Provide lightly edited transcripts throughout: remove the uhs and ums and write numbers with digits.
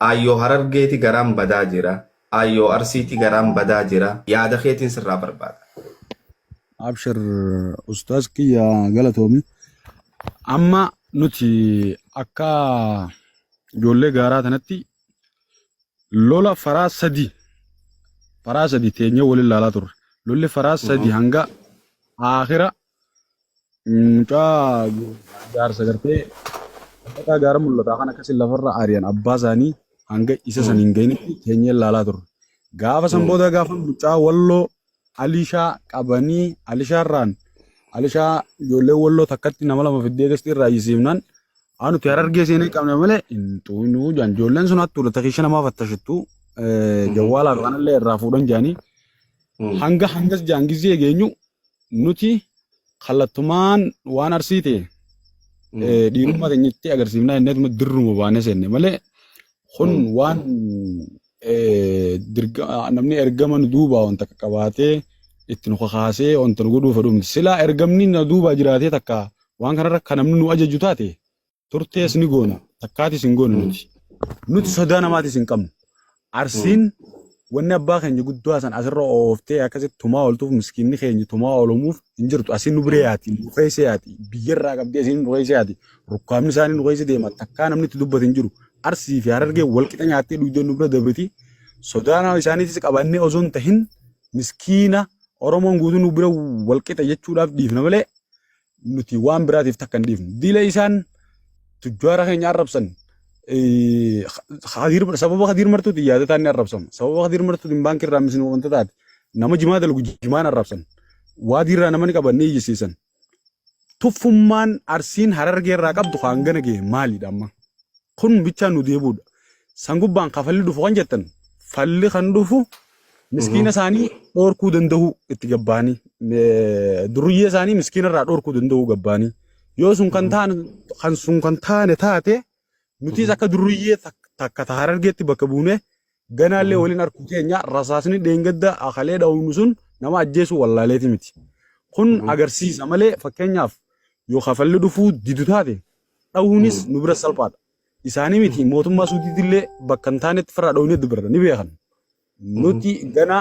Ayyoo Harargeeti garaan badaa jira. Ayyoo Arsiiti garaan badaa jira. Yaada keetiin sirraa barbaada. أبشر أستاذ كيا غلطومي أما نتي أكا جولة غارات نتي لولا فراس دي تينيو ولي لا تور لولا فراس دي هنگا آخرة نتا جار سگرتي أكا غار ملتا خانا كسي لفر آريان أبازاني هنگا إسا سنينگيني تينيو لا تور غافا سنبودا غافا نتا ولو Alisha qabanii Alishaarraan Alishaa ijoollee walloo takkatti nama lama fiddee gastii irraa yisiifnan anuti Harargee seenee qabne malee intuu jaan ijoolleen sun hattuudha takiisha namaa fattashattu jawwaalaaf kanallee irraa fuudhan jaanii hangas jaan gizee geenyu nuti kallattumaan waan arsii ta'e dhiirummaa teenyetti agarsiifnaa inneetuma dirruma baanee seenne malee kun waan namni ergaman duuba wanta qabaatee ittiin kakaasee wanta nu godhuuf dhumti silaa ergamni na duuba jiraatee takka waan kanarra kan namni nu ajaju taate turtees ni goona takkaatis hin goona nuti sodaa namaatis hin qabnu arsiin wanni abbaa keenya guddaa san asirra ooftee akkasitti tumaa ooltuuf miskiinni keenya tumaa oolumuuf hin jirtu asiin nu biree yaati nu keessa yaati biyyarraa qabdee asiin nu keessa yaati rukkaamni isaanii nu keessa deema takkaa namni itti dubbate hin jiru Arsii fi Harargee walqixa nyaattee dhuydeen nu bira dabriti sodaana isaaniitis qabannee osoo hin tahin miskiina Oromoon guutuu nu bira walqixa jechuudhaaf dhiifna malee nuti waan biraatiif takka hin dhiifnu diila isaan tujjaara keenya arrabsan sababa Khadiir Martuutiin yaadataan ni arrabsama sababa Khadiir Martuutiin baankii irraa misni wanta taate nama jimaa dalgu jimaan arrabsan waadiirraa nama ni qabannee iyyisiisan tuffummaan Arsiin Harargee irraa qabdu hangana ga'e maalidha amma kun bichaan nu deebuudha sangubbaan kafalli dhufu kan jettan falli kan dhufu miskiina isaanii dhorkuu danda'u itti gabbaanii duruyyee isaanii miskiina irraa dhorkuu danda'u gabbaanii yoo sun kan taane taate nutis akka duruyyee takka Harargeetti bakka buune ganaallee waliin harkuu keenya rasaasni dheengadda akalee dha'uun sun nama ajjeesu wallaaleeti miti kun agarsiisa malee fakkeenyaaf yoo kafalli dhufuu didu taate dha'uunis nu bira salphaadha isaanii miti mootummaa suutiitillee bakka hin taanetti firraa dha'uun bira ni beekan nuti gana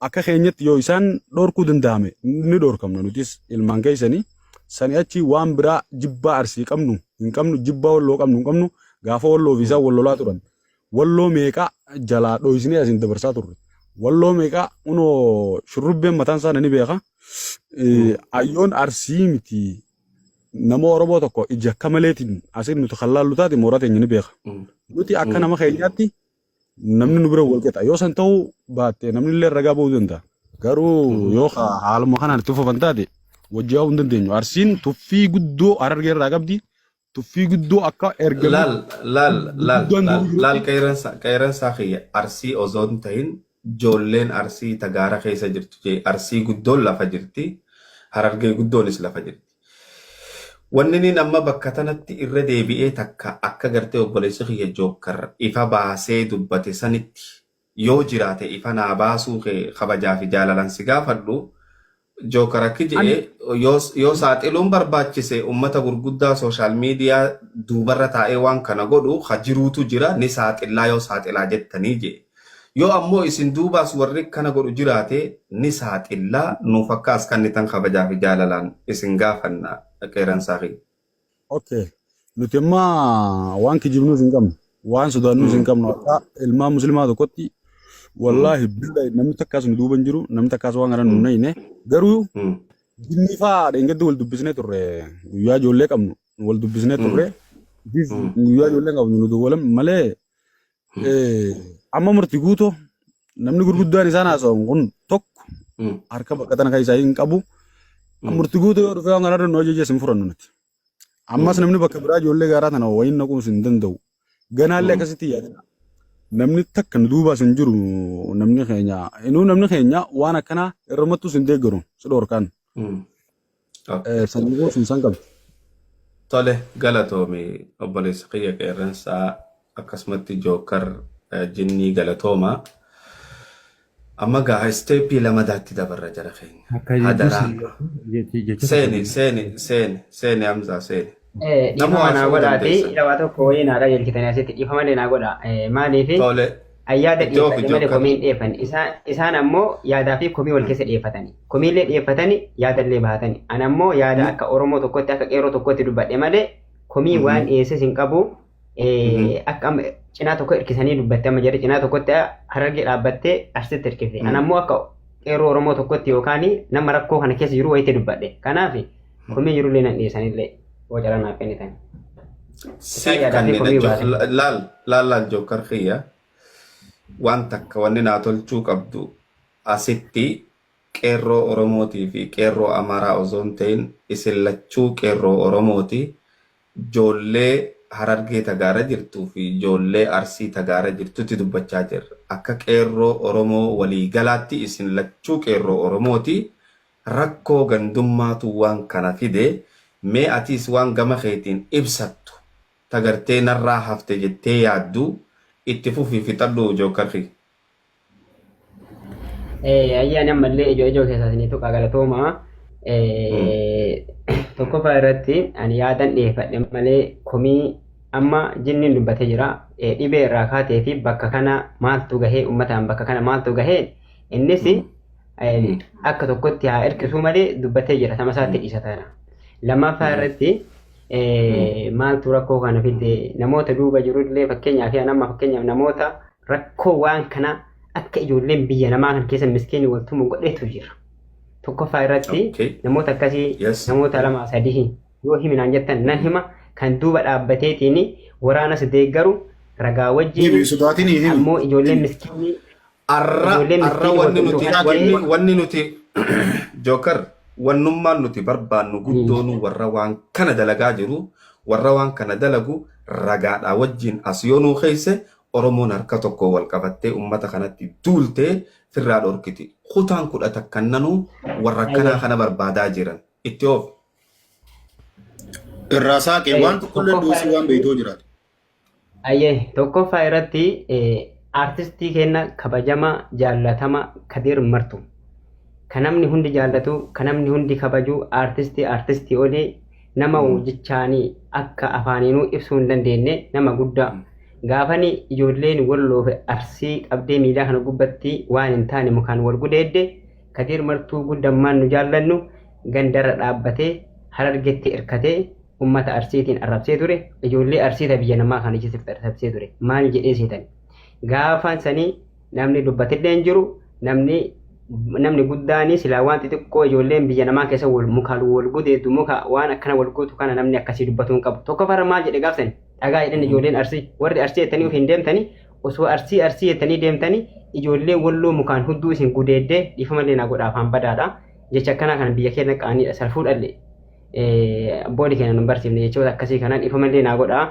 akka keenyatti yoo isaan dhorkuu danda'ame ni dhorkamna nutis ilmaan keessanii sani achi waan biraa jibbaa Arsii qabnu hin qabnu jibbaa Walloo qabnu hin qabnu gaafa Walloo fi isaan wallolaa turan Walloo meeqa jalaa dho'isnee asiin dabarsaa turre Walloo meeqa unoo shurrubbeen mataan isaa ni beeka ayyoon Arsii miti nama Oromoo tokko ija akka maleetiin asiin nuti hallaallu taate mooraa teenya ni beeka nuti akka nama keenyaatti namni nu bira walqixa yoo san ta'uu baatte namni illee ragaa ba'uu danda'a garuu yoo haaluma kanaan itti fufan taate wajjii hin dandeenyu Arsiin tuffii guddoo Harargee irraa qabdi tuffii guddoo akka laal qeeransaa kiyya Arsii osoo hin ta'in ijoolleen Arsii tagaara keessa jirtu jee Arsii guddoon lafa jirti Harargee guddoonis lafa jirti. Wanni ni amma bakka tanatti irra deebi'ee takka akka gartee obboleessi kiyya Jookkar ifa baasee dubbate sanitti yoo jiraate ifa naa baasuu kabajaa fi jaalalan si gaafadhu Jookkar akki jedhee yoo saaxiluun barbaachise ummata gurguddaa sooshaal miidiyaa duubarra taa'ee waan kana godhu hajiruutu jira ni saaxilaa yoo saaxilaa jettanii jedhe yoo ammoo isin duubaas warri kana godhu jiraate ni saaxilaa nuuf akka as kannitan kabajaa fi jaalalaan isin gaafanna qeeransaa kiyya. Okay. Nuti amma waan kijibnuus hin qabnu waan sodaannuus hin qabnu akka ilmaan muslimaa tokkotti wallaahi billahi namni takkaas nu duuban jiru namni takkaas waan kana nu nayine garuu jinni faa dheengaddi wal dubbisnee turre guyyaa ijoollee qabnu wal dubbisnee turre guyyaa ijoollee qabnu nu duwwalam malee amma murtii guutoo namni gurguddaan isaan haasa'an kun tokko harka baqatan kan isaa hin qabu murtii guutoo yoo dhufee waan kanarra nu ajajee sin furannu nuti. Ammas namni bakka biraa ijoollee gaaraa tana wayiin naquus hin danda'u. Ganaallee akkasitti yaadina. Namni takka nu duubaas hin jiru namni keenya waan akkanaa irramattus hin deeggaru si dhoorkaan. Sanyiifoo sun san qabdi. Tole galatoomi obboleessa kiyya qeerransaa akkasumatti Jookkar jinnii galatooma. Amma gaa isteeppii lamadaatti dabarra jara keenya. Hadaraa. Seeni Hamzaa seeni. Nama Dhiifama naa haasa'uu godhaati dandeessan. dhawaa tokko wayii naa qajeelchitanii asitti dhiifama illee naa godha. Maaliif Tole ayyaada itti ofi dhiyeeffate malee jokkar. komii hin dhiyeeffanne. Isaan ammoo yaadaa fi komii wal keessa dhiyeeffatani. Komiillee dhiyeeffatani yaada illee bahatani. Ani ammoo yaada akka Oromoo tokkotti akka qeerroo tokkotti dubbadhe malee komii waan dhiyeesses hin qabu. Akka cinaa tokko hirkisanii dubbatte amma jedhe cinaa tokkotti Harargee dhaabbattee asitti hirkifte. Ani ammoo akka qeerroo Oromoo tokkotti yookaan nama rakkoo kana keessa jiru wayiitti dubbadhe. Kanaaf komii jirullee nan dhiyeessanillee bocara naaf kennitan. Siif kanneen laal jokkar kiyya waan takka wanni naa tolchuu qabdu asitti qeerroo Oromootii fi qeerroo Amaaraa osoo hin ta'in isin lachuu qeerroo Oromooti ijoollee Harargee tagaara jirtuu fi ijoollee Arsii tagaara jirtutti dubbachaa jirra. Akka qeerroo Oromoo waliigalaatti isin lachuu qeerroo Oromooti rakkoo gandummaatu waan kana fide mee atiis waan gama keetiin ibsattu tagartee narraa hafte jettee yaaddu itti fufii fixadhu jookkarri. Ayyaani ammallee ijoo keessaa isiniitu galatooma. Tokkoffaa irratti ani yaadan dhiyeeffadhe malee komii amma jinniin dubbatee jira. Dhibee irraa kaatee fi bakka kana maaltu gahee uummataan bakka kana maaltu gahee innis akka tokkotti haa hirkisuu malee dubbatee jira. Sama isaatti dhiisa taana. Lammaffaa irratti maaltu rakkoo kana fide namoota duuba jirullee fakkeenyaaf namoota rakkoo waan kana akka ijoolleen biyya namaa kan keessa miskiinni waltumu godheetu jira. Tokkoffaa irratti namoota akkasii namoota lama sadii yoo himinaan jettan nan hima kan duuba dhaabbateetiin waraanas deeggaru ragaa wajjin ammoo ijoolleen miskiinni arra wanni nuti jookar wannummaan nuti barbaannu guddoonu warra waan kana dalagaa jiru warra waan kana dalagu ragaadhaa wajjin as yoonuu keesse Oromoon harka tokko wal qabattee uummata kanatti duultee firraa dhorkiti. Kutaan kudha takkannanuu warra akkanaa kana barbaadaa jiran itti oofu. Irraa saaqee waan tokkollee duusii waan beeytoo jiraatu. Ayyee tokkoffaa irratti artistii keenya kabajamaa jaallatama Kadir Martuu. Kan namni hundi jaallatu kan namni hundi kabaju artistii olee nama jechaanii akka afaaniinuu ibsuu hin dandeenye nama guddaa. Gaafani ijoolleen walloo fi Arsii qabdee miidiyaa kana gubbatti waan hin taane mukaan wal gudeedde Kadir Martuu guddammaan nu jaallannu gandarra dhaabbatee Harargeetti hirkatee uummata Arsiitiin arrabsee ture ijoollee Arsiita biyya namaa kana keessatti arrabsee ture maal jedhee seetan gaafaan sanii namni dubbatillee hin jiru namni guddaan silaa waan xixiqqoo ijoolleen biyya namaa keessa mukaan wal gudeedu muka waan akkana wal guutu kana namni akkasii dubbatu hin qabu tokkoffaa maal jedhe gaafsani dhagaa jedhan ijoolleen Arsii warri Arsii jettanii ofiin deemtanii osoo Arsii jettanii deemtanii ijoollee walloo mukaan hudduu isin gudeeddee dhiifamallee naa godha afaan badaadha jecha akkanaa kana biyya keenya qaaniidha salfuu dhalle boodi keenya nu barsiifne jechoota akkasii kanaan dhiifamallee naa godha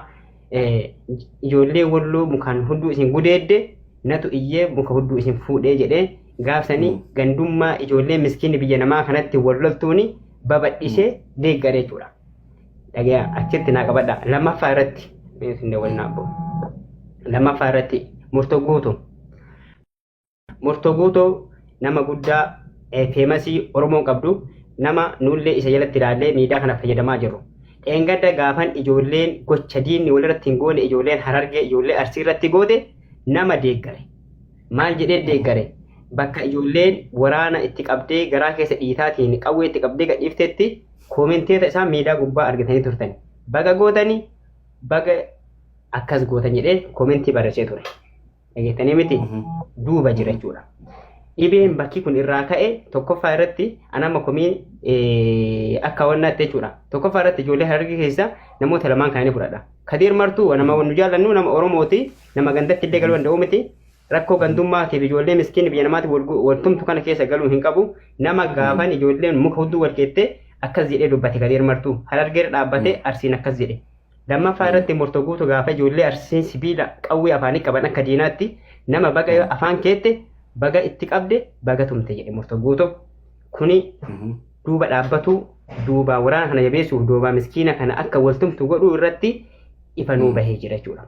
ijoollee walloo mukaan hudduu isin gudeedde natu iyyee muka hudduu isin fuudhee jedhee gaafsanii gandummaa ijoollee miskiinni biyya namaa kanatti walloltuuni babadhisee deeggaree jechuudha. Dhagaa achitti naa qabadha. Lammaffaa irratti lammaffaa irratti murtoo guutoo nama guddaa feemasii Oromoon qabdu nama nullee isa jalatti ilaallee miidiyaa kana fayyadamaa jirru. Dheengadda gaafan ijoolleen gocha diinni walirratti hin goone ijoolleen Harargee ijoollee Arsii irratti goote nama deeggare. Maal jedhee deeggare? Bakka ijoolleen waraana itti qabdee garaa keessa dhiitaatiin qawwee itti qabdee gadhiiftetti koomenteeta isaa miidiyaa gubbaa argatanii turtan. Baga gootanii baga akkas gootan jedhee koomentii barreessee ture. Dhageettanii miti duuba jira jechuudha. Dhibeen bakki kun irraa ka'e tokkoffaa irratti anama komiin akka wannaatti jechuudha. Tokkoffaa irratti ijoollee Harargee keessa namoota lamaan kananii fudhadha. Kadir Martuu nama nu jaallannu nama Oromooti nama gandatti illee galuu danda'u miti. Rakkoo gandummaatiif ijoollee miskiinni biyya namaatiif waltumtu kana keessa galuu hin qabu. Nama gaafan ijoolleen muka hudduu wal keettee akkas jedhee dubbate Kadir Martuu Harargeera dhaabbatee Arsiin akkas jedhe. Lammaffaa irratti murtoo guutuu gaafa ijoollee Arsiin sibiila qawwee afaanii qaban akka diinaatti nama baga afaan keette baga itti qabde baga tumte jedhe murtoo guutuu. Kuni duuba dhaabbatu duuba waraana kana jabeessuuf duuba miskiina kana akka waltumtu godhuu irratti ifa nuu bahee jira jechuudha.